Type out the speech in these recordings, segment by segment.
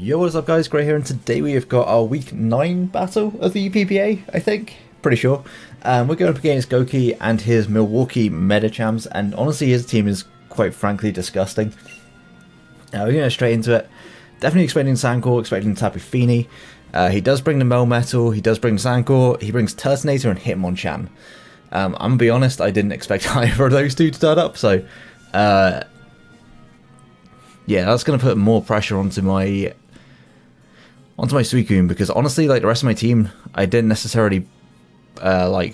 Yo, what is up guys, Gray here, and today we have got our week 9 battle of the UPBA, I think, pretty sure. We're going up against Gokey and his Milwaukee Medichams, and honestly his team is quite frankly disgusting. We're going to go straight into it. Definitely expecting Sancor, expecting Tapu Fini. He does bring the Melmetal, he does bring Sancor, he brings Turtonator and Hitmonchan. I'm going to be honest, I didn't expect either of those two to turn up, so yeah, that's going to put more pressure onto my Suicune, because honestly, like the rest of my team, I didn't necessarily I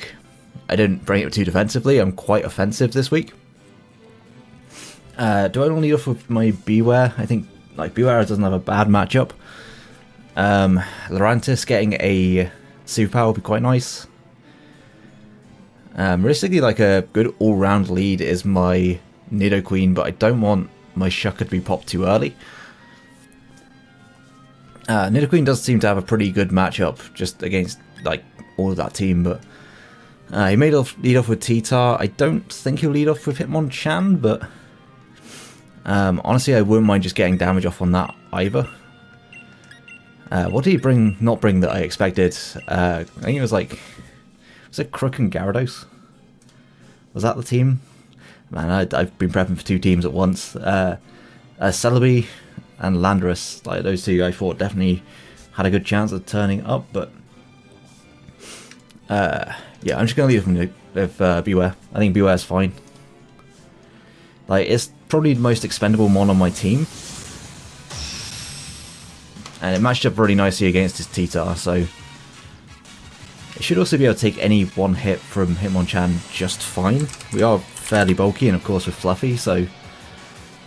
didn't bring it too defensively. I'm quite offensive this week. Do I want to lead off with my Beware? I think like Beware doesn't have a bad matchup. Lurantis getting a superpower would be quite nice. Realistically, like a good all-round lead is my Nidoqueen, but I don't want my Shucker to be popped too early. Nidoqueen does seem to have a pretty good matchup just against like all of that team, but he may lead off with T-Tar. I don't think he'll lead off with Hitmonchan, but honestly I wouldn't mind just getting damage off on that either. What did he not bring that I expected? I think it was like, was it Crook and Gyarados? Was that the team? Man, I've been prepping for two teams at once. Celebi and Landorus, like those two I thought definitely had a good chance of turning up, but yeah, I'm just going to leave him with Beware. I think Beware's fine. Like, it's probably the most expendable mon on my team, and it matched up really nicely against his T-Tar, so it should also be able to take any one hit from Hitmonchan just fine. We are fairly bulky, and of course with Fluffy, so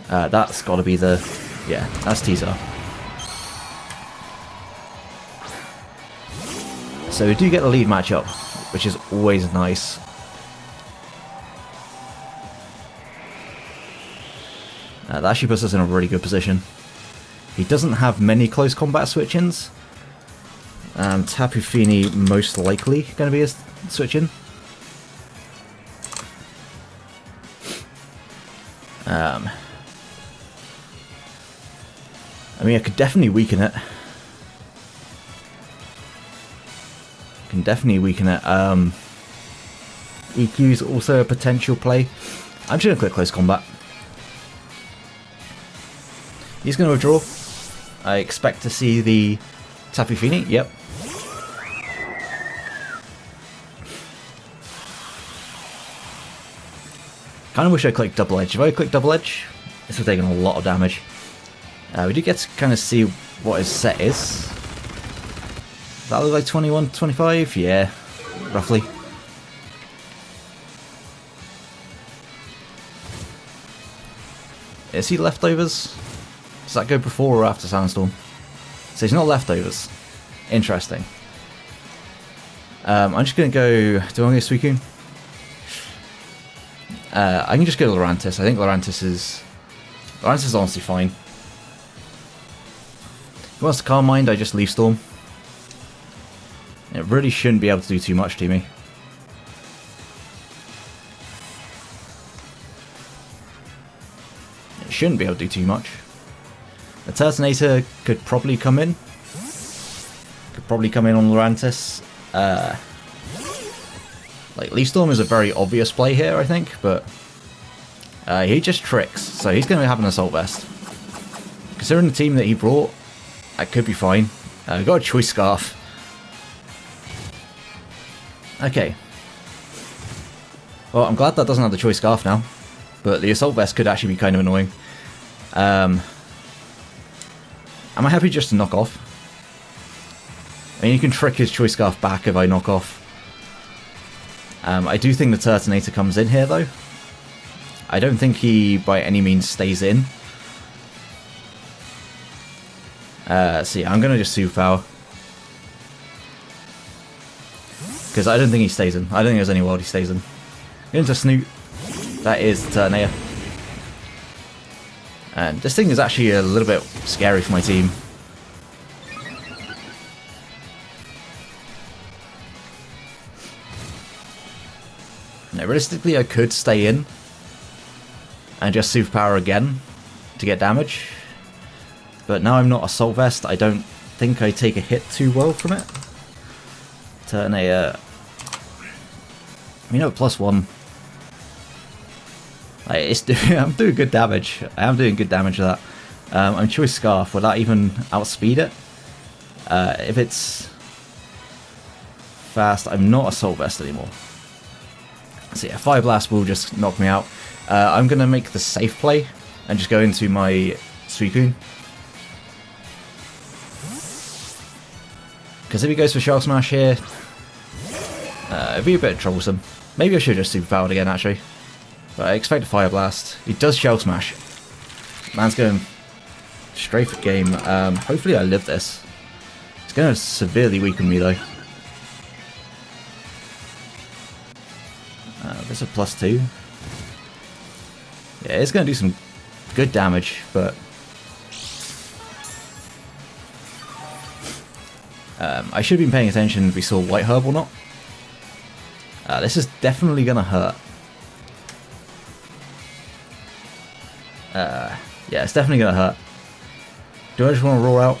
that's got to be the... yeah, that's T-Tar. So we do get the lead matchup, which is always nice. That actually puts us in a really good position. He doesn't have many close combat switch-ins. Tapu Fini most likely going to be a switch-in. I mean, I could definitely weaken it. EQ is also a potential play. I'm just going to click close combat. He's going to withdraw. I expect to see the Tapu Fini. Yep. Kind of wish I clicked double edge. If I click double edge, this would have taken a lot of damage. We do get to kind of see what his set is. Does that look like 21, 25? Yeah, roughly. Is he leftovers? Does that go before or after Sandstorm? So he's not leftovers. Interesting. I'm just going to go... do I want to go Suicune? I can just go Lurantis. I think Lurantis is honestly fine. If he wants to Calm Mind, I just Leaf Storm. It really shouldn't be able to do too much to me. It shouldn't be able to do too much. The Turtonator could probably come in. Could probably come in on Lurantis. Like, Leaf Storm is a very obvious play here, I think, but he just tricks, so he's going to have an Assault Vest. Considering the team that he brought, that could be fine. We've got a Choice Scarf. Okay. Well, I'm glad that doesn't have the Choice Scarf now, but the Assault Vest could actually be kind of annoying. Am I happy just to knock off? I mean, you can trick his Choice Scarf back if I knock off. I do think the Turtonator comes in here, though. I don't think he, by any means, stays in. So yeah, I'm going to just Superpower. Because I don't think he stays in. I don't think there's any world he stays in. Get into Snoot. That is Turtonator. And this thing is actually a little bit scary for my team. Now, realistically, I could stay in and just Superpower again to get damage. But now I'm not Assault Vest, I don't think I take a hit too well from it. Turn a, +1. I'm doing good damage. I am doing good damage with that. I'm Choice Scarf. Will that even outspeed it? If it's fast, I'm not Assault Vest anymore. So yeah, Fire Blast will just knock me out. I'm going to make the safe play and just go into my Suicune. Because if he goes for Shell Smash here, it'd be a bit troublesome. Maybe I should have just Superpowered again, actually. But I expect a Fire Blast. He does Shell Smash. Man's going straight for game. Hopefully I live this. It's going to severely weaken me, though. There's a +2. Yeah, it's going to do some good damage, but... I should have been paying attention if we saw White Herb or not. This is definitely going to hurt. Yeah, it's definitely going to hurt. Do I just want to roar out?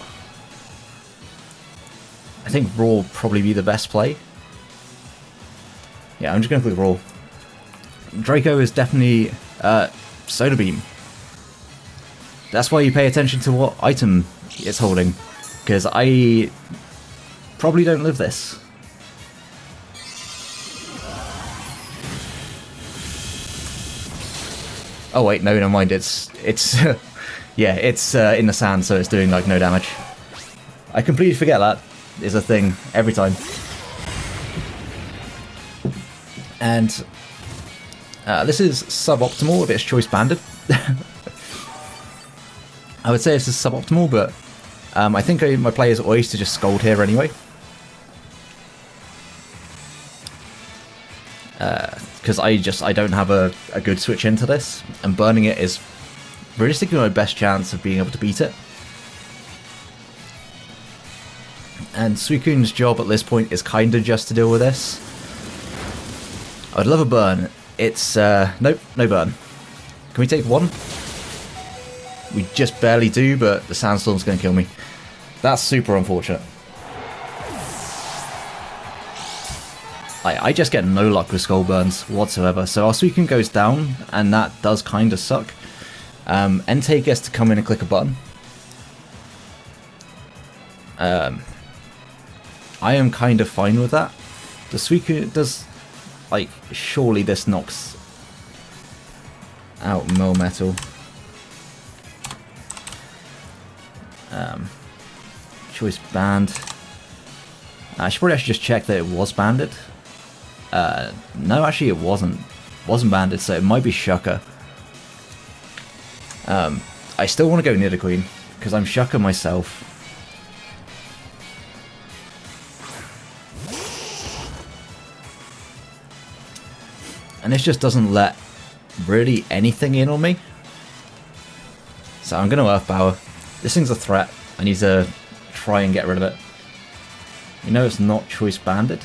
I think Roar will probably be the best play. Yeah, I'm just going to click Roar. Draco is definitely Soda Beam. That's why you pay attention to what item it's holding. Because I probably don't live this. Oh wait, no, never mind. It's yeah, it's in the sand, so it's doing like no damage. I completely forget that is a thing every time. And this is suboptimal if it's choice banded. I would say this is suboptimal, but I think my play is always to just Scold here anyway. Because I don't have a good switch into this, and burning it is realistically my best chance of being able to beat it. And Suicune's job at this point is kind of just to deal with this. I would love a burn. It's nope, no burn. Can we take one? We just barely do, but the Sandstorm's going to kill me. That's super unfortunate. I just get no luck with Skull Burns whatsoever, so our Suicune goes down, and that does kind of suck. Entei gets to come in and click a button. I am kind of fine with that. The Suicune does, like, surely this knocks out Melmetal. Choice banned. I should probably just check that it was banded. No, actually it wasn't banded, so it might be Shucker. I still want to go Nidoqueen, because I'm Shucker myself. And this just doesn't let really anything in on me. So I'm going to Earth Power. This thing's a threat. I need to try and get rid of it. You know it's not choice banded.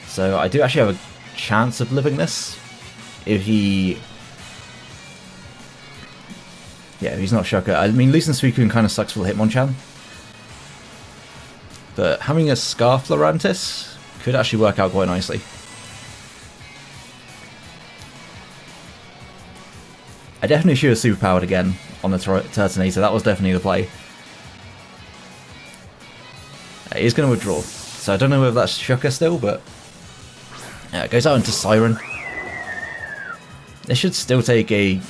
So I do actually have a chance of living this. If he... Yeah, if he's not Shucker. I mean, losing Suicune kind of sucks for the Hitmonchan. But having a Scarf Lurantis could actually work out quite nicely. I definitely should have superpowered again on the Turtonator. That was definitely the play. He's going to withdraw. So I don't know whether that's Shucker still, but... it goes out into Siren. This should still take a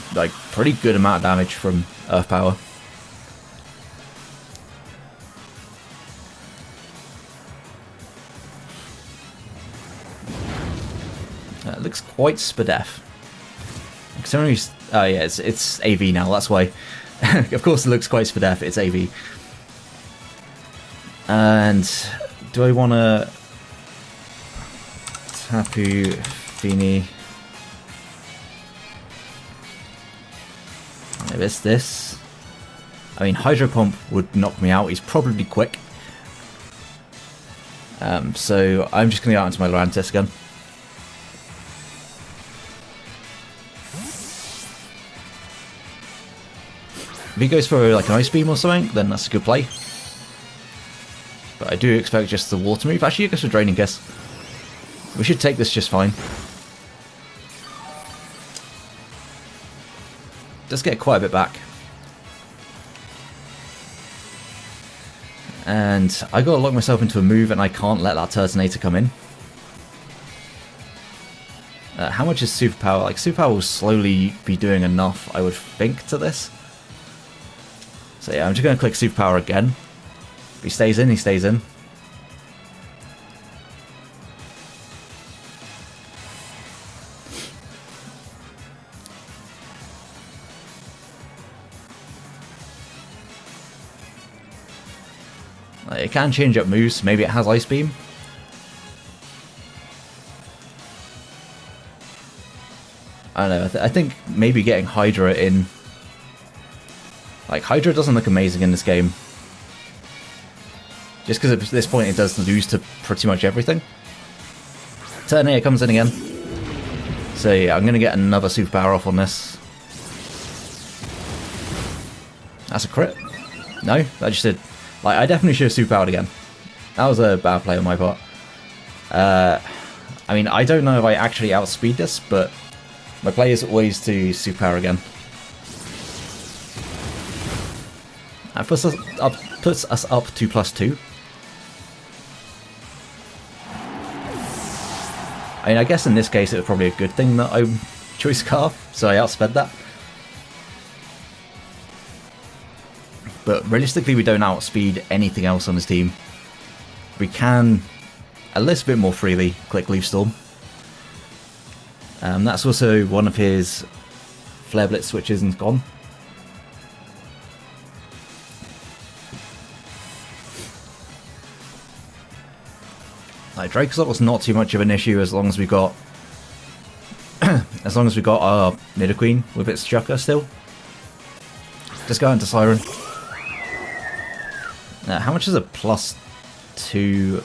pretty good amount of damage from Earth Power. It looks quite Spadef. Oh yeah, it's AV now, that's why. Of course it looks quite Spadef, it's AV. And do I want to Tapu Fini? Maybe it's this. I mean, Hydro Pump would knock me out. He's probably quick. So I'm just going to go out into my Lurantis again. If he goes for like an Ice Beam or something, then that's a good play. But I do expect just the water move. Actually, he goes for Draining Kiss. We should take this just fine. Does get quite a bit back. And I gotta lock myself into a move and I can't let that Turtonator come in. How much is Superpower? Like, Superpower will slowly be doing enough, I would think, to this. So yeah, I'm just gonna click Superpower again. If he stays in, he stays in. It can change up moves. Maybe it has Ice Beam. I don't know. I think maybe getting Hydra in. Like, Hydra doesn't look amazing in this game. Just because at this point it does lose to pretty much everything. Turnair comes in again. So yeah, I'm going to get another Superpower off on this. That's a crit. No, that just did. Like, I definitely should have Superpowered again. That was a bad play on my part. I mean, I don't know if I actually outspeed this, but my play is always to Superpower again. That puts us up to +2. I mean, I guess in this case it was probably a good thing that I chose Scarf, so I outsped that. But realistically, we don't outspeed anything else on this team. We can, a little bit more freely, click Leaf Storm. That's also one of his Flare Blitz switches and gone. Like, Drakeslot was not too much of an issue as long as we got our Nidoqueen with its Chucker still. Just go into Siren. How much is a +2?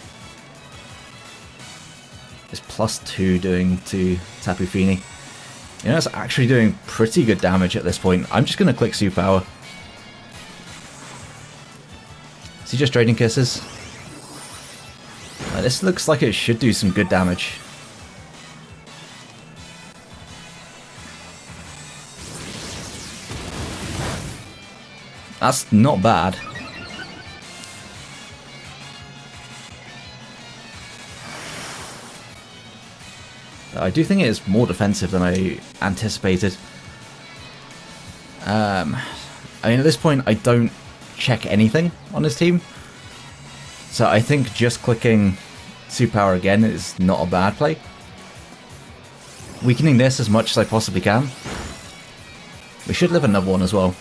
Is +2 doing to Tapu Fini? You know, it's actually doing pretty good damage at this point. I'm just going to click Superpower. Is he just Draining Kisses? This looks like it should do some good damage. That's not bad. I do think it is more defensive than I anticipated. I mean, at this point, I don't check anything on this team. So I think just clicking Superpower again is not a bad play. Weakening this as much as I possibly can. We should live another one as well.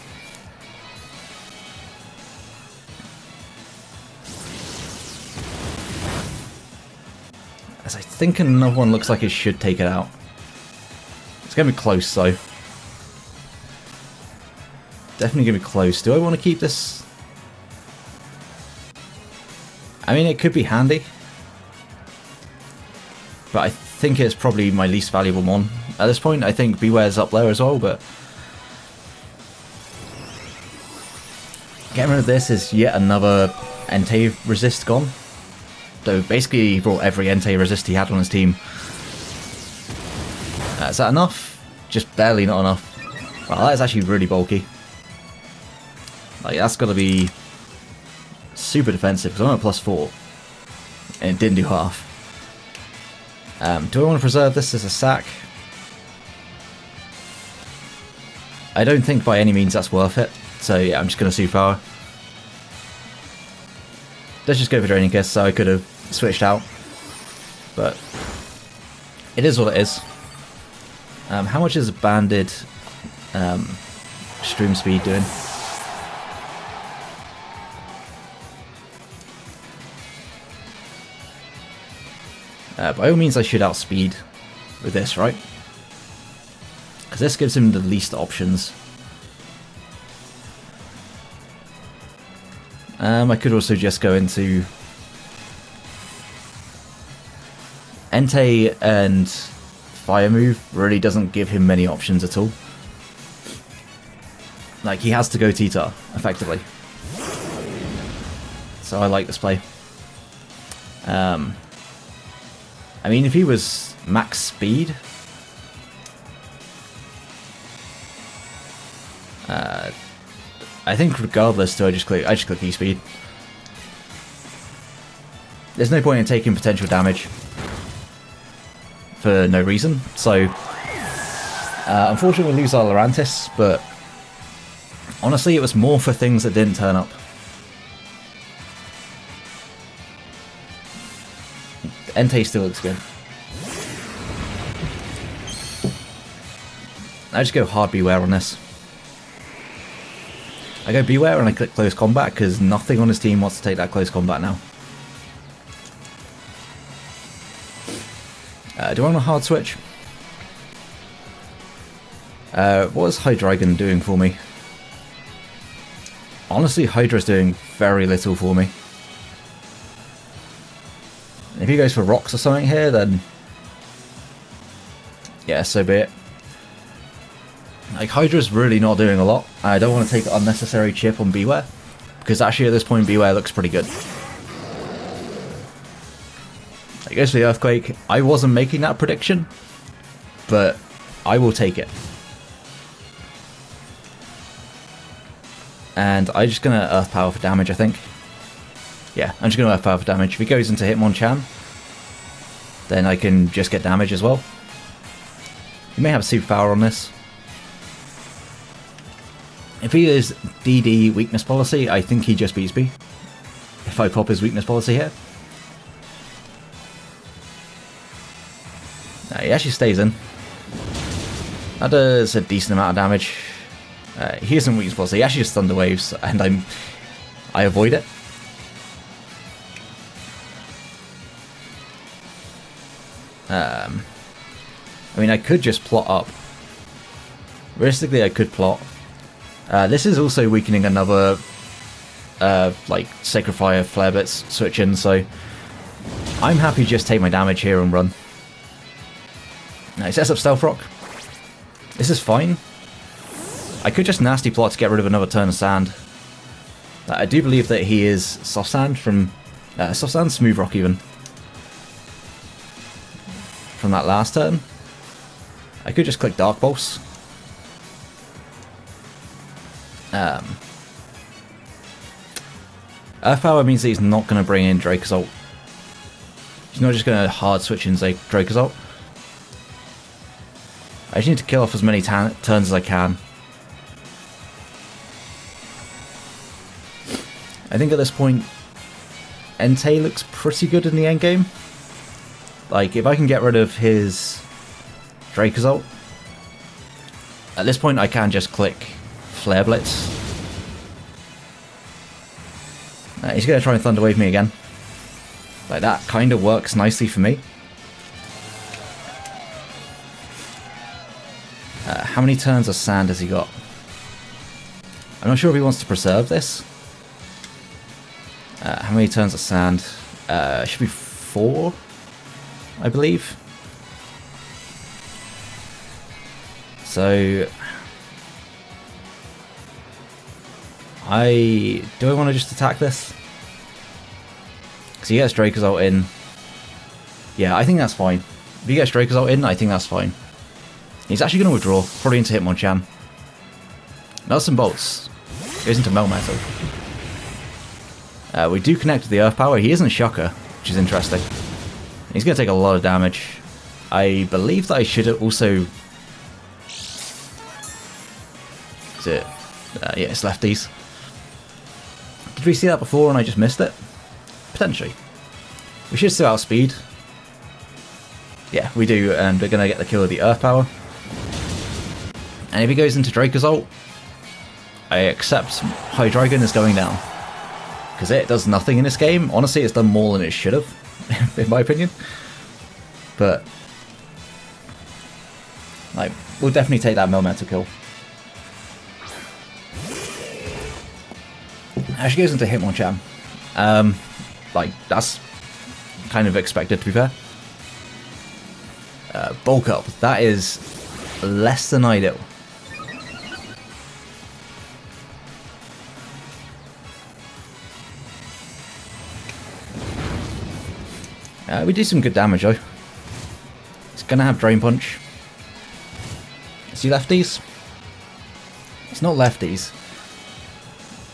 As I think another one looks like it should take it out. It's going to be close though. Definitely going to be close. Do I want to keep this? I mean, it could be handy. But I think it's probably my least valuable one. At this point, I think Beware's up there as well, but getting rid of this is yet another Entei resist gone. So basically he brought every Entei resist he had on his team. Is that enough? Just barely not enough. Well, that is actually really bulky. Like, that's got to be super defensive, because I'm at +4. And it didn't do half. Do I want to preserve this as a sack? I don't think by any means that's worth it. So yeah, I'm just going to Superpower. Let's just go for Draining Kiss, so I could have switched out. But it is what it is. How much is Banded Stream Speed doing? By all means I should outspeed with this, right? Because this gives him the least options. I could also just go into Entei, and Fire Move really doesn't give him many options at all. Like, he has to go T-Tar, effectively. So I like this play. I mean, if he was max speed... I think regardless, I just click E-Speed. There's no point in taking potential damage for no reason. So, unfortunately, we lose our Lurantis, but honestly, it was more for things that didn't turn up. Entei still looks good. I just go hard Beware on this. I go Beware and I click Close Combat because nothing on his team wants to take that Close Combat now. Do I want a hard switch? What is Hydreigon doing for me? Honestly, Hydra's doing very little for me. If he goes for rocks or something here, then... yeah, so be it. Like, Hydra's really not doing a lot. I don't want to take an unnecessary chip on Beware, because actually at this point Beware looks pretty good. It goes for the Earthquake. I wasn't making that prediction, but I will take it. And I'm just going to Earth Power for damage, I think. Yeah, I'm just going to Earth Power for damage. If he goes into Hitmonchan, then I can just get damage as well. He may have a superpower on this. If he is DD weakness policy, I think he just beats me. If I pop his weakness policy here. No, he actually stays in. That does a decent amount of damage. He isn't weakness policy, he actually just Thunder Waves, and I avoid it. I mean, I could just plot up. Realistically, I could plot. This is also weakening another, like, Sacred Fire, Flare Blitz switch in, so I'm happy to just take my damage here and run. Now, he sets up Stealth Rock. This is fine. I could just Nasty Plot to get rid of another turn of Sand. I do believe that he is Soft Sand from... Soft Sand, Smooth Rock even. From that last turn. I could just click Dark Pulse. Earth Power means that he's not going to bring in Dracozolt. He's not just going to hard switch in Dracozolt. I just need to kill off as many turns as I can. I think at this point, Entei looks pretty good in the endgame. Like, if I can get rid of his Dracozolt, at this point I can just click Flare Blitz. He's going to try and Thunder Wave me again. Like, that kind of works nicely for me. How many turns of Sand has he got? I'm not sure if he wants to preserve this. How many turns of Sand? Should be 4, I believe. So... do I want to just attack this? Because he gets Dracozolt in. Yeah, I think that's fine. If he gets Dracozolt in, I think that's fine. He's actually going to withdraw, probably into Hitmonchan. Nuts and Bolts. Goes into Melmetal. We do connect to the Earth Power. He isn't Shocker, which is interesting. He's going to take a lot of damage. I believe that I should also... Is it? Yeah, it's lefties. Did we see that before and I just missed it? Potentially. We should still outspeed. Yeah, we do, and we're going to get the kill with the Earth Power. And if he goes into Dracozolt, I accept Hydreigon is going down. Because it does nothing in this game. Honestly, it's done more than it should have, in my opinion. But, like, we'll definitely take that Melmetal kill. Actually goes into Hitmonchan. Like, that's kind of expected, to be fair. Bulk Up. That is less than ideal. We do some good damage though. It's gonna have Drain Punch. Is he lefties? It's not lefties.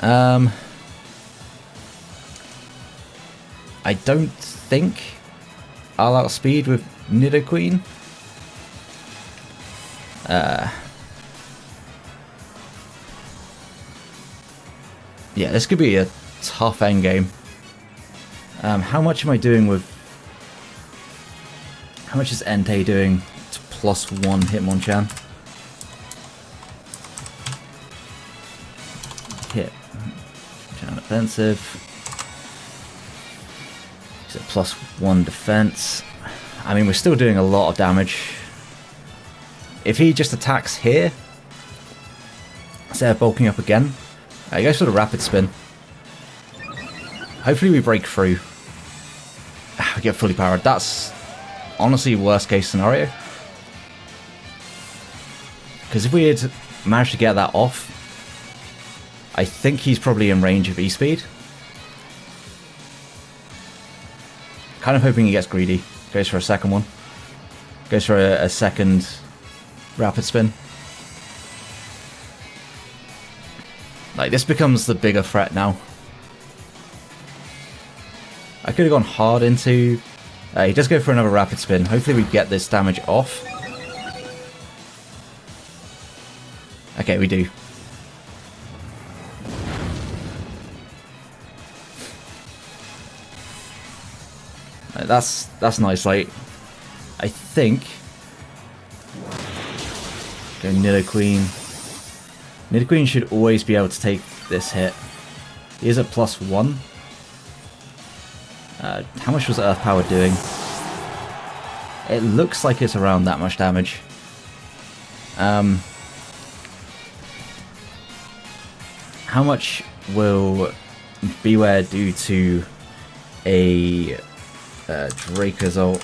I don't think I'll outspeed with Nidoqueen. Yeah, this could be a tough endgame. How much am I doing with... How much is Entei doing to +1 Hitmonchan? Hitmonchan offensive. He's at +1 defense. I mean, we're still doing a lot of damage. If he just attacks here, instead of bulking up again, he goes for the Rapid Spin. Hopefully we break through. We get fully powered. That's honestly worst case scenario. Because if we had managed to get that off, I think he's probably in range of E-Speed. Kind of hoping he gets greedy. Goes for a second one. Goes for a second Rapid Spin. Like, this becomes the bigger threat now. I could have gone hard into... he does go for another Rapid Spin. Hopefully we get this damage off. Okay, we do. That's nice. Like, I think... Go Nidoqueen. Nidoqueen should always be able to take this hit. He is at +1. How much was Earth Power doing? It looks like it's around that much damage. How much will Beware do to a Draco's ult?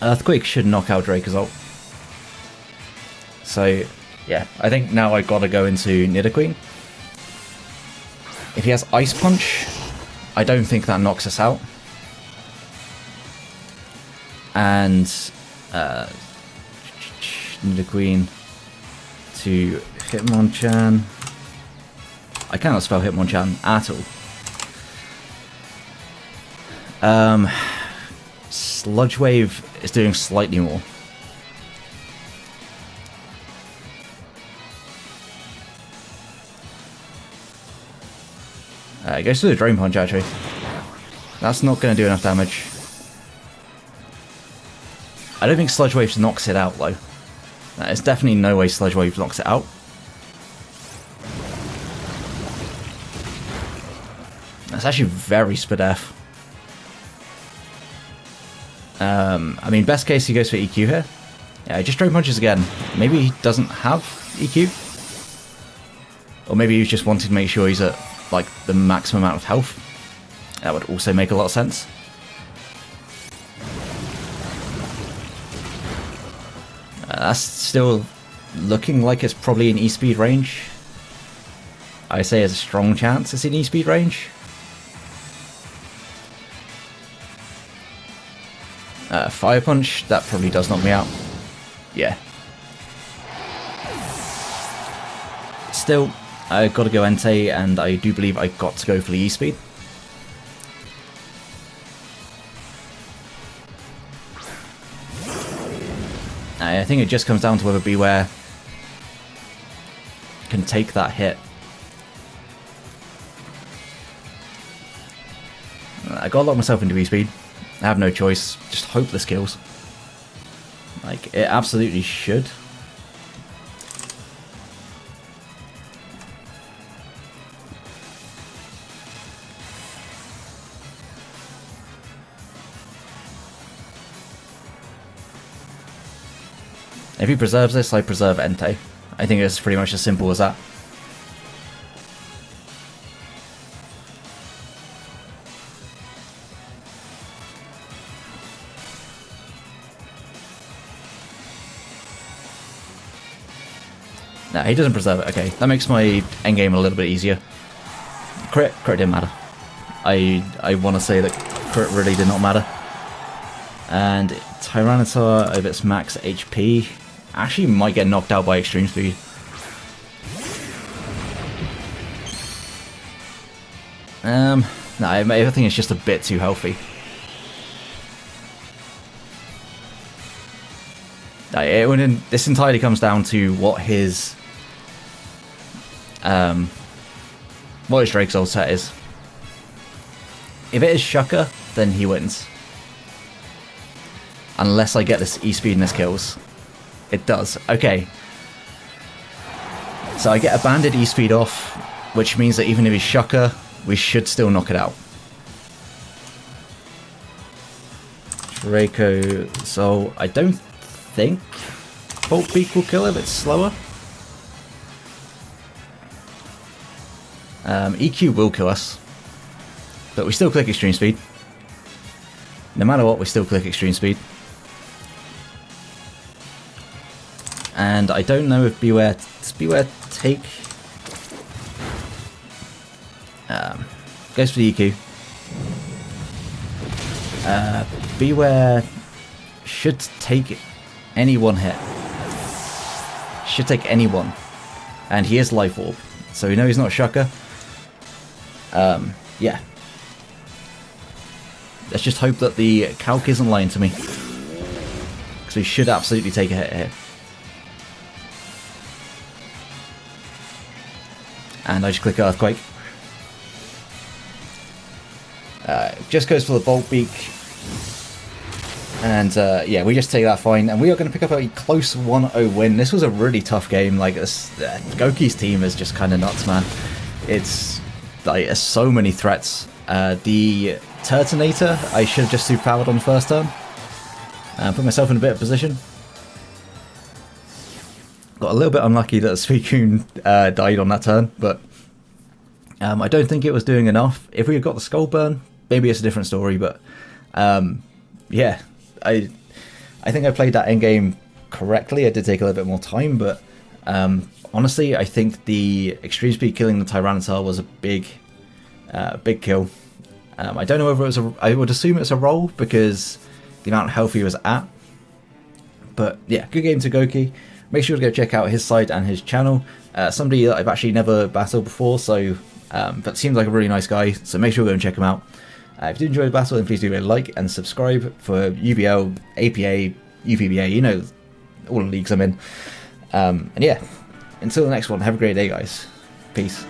Earthquake should knock out Draco's ult. So, yeah, I think now I gotta go into Nidoqueen. If he has Ice Punch, I don't think that knocks us out. And Nidoqueen to Hitmonchan. I cannot spell Hitmonchan at all. Sludge Wave is doing slightly more. It goes to the Drain Punch, actually. That's not going to do enough damage. I don't think Sludge Wave knocks it out, though. There's definitely no way Sludge Wave knocks it out. That's actually very Spadef. I mean, best case he goes for EQ here. Yeah, he just Drain Punches again. Maybe he doesn't have EQ. Or maybe he's just wanting to make sure he's at, like, the maximum amount of health. That would also make a lot of sense. That's still looking like it's probably in E-Speed range. I say there's a strong chance it's in E-Speed range. Fire Punch, that probably does knock me out. Yeah. Still, I've got to go Entei, and I do believe I got to go for the E-Speed. I think it just comes down to whether Beware can take that hit. I gotta lock myself into E-Speed. I have no choice. Just hope this kills. Like, it absolutely should. If he preserves this, I preserve Entei. I think it's pretty much as simple as that. Nah, he doesn't preserve it. Okay, that makes my endgame a little bit easier. Crit didn't matter. I want to say that crit really did not matter. And Tyranitar of its max HP actually might get knocked out by extreme speed. No, I think it's just a bit too healthy. This entirely comes down to what his Drake's ult set is. If it is Shucker, then he wins. Unless I get this E-speed and this kills. It does. Okay. So I get a banded E-speed off, which means that even if he's Shucker, we should still knock it out. Draco. So I don't think Bolt Beak will kill him. It's slower. EQ will kill us. But we still click extreme speed. No matter what, we still click extreme speed. And I don't know if Beware... Does Beware take... goes for the EQ. Beware should take any one hit. Should take any one. And he is Life Orb. So we know he's not Shucker. Yeah. Let's just hope that the calc isn't lying to me. Because we should absolutely take a hit here. And I just click Earthquake. Just goes for the Bolt Beak. And yeah, we just take that fine. And we are going to pick up a close 1-0 win. This was a really tough game. Like, Gokey's team is just kind of nuts, man. It's like, there's so many threats. The Turtonator, I should have just superpowered on the first turn. Put myself in a bit of position. Got a little bit unlucky that Suicune died on that turn, but I don't think it was doing enough. If we had got the Skull Burn, maybe it's a different story, but yeah, I think I played that endgame correctly. I did take a little bit more time, but honestly, I think the Extreme Speed killing the Tyranitar was a big kill. I don't know whether it was I would assume it's a roll because the amount of health he was at. But yeah, good game to Gokey. Make sure to go check out his side and his channel. Somebody that I've actually never battled before, so but seems like a really nice guy. So make sure to go and check him out. If you did enjoy the battle, then please do like and subscribe for UBL, APA, UPBA. You know all the leagues I'm in. And yeah, until the next one. Have a great day, guys. Peace.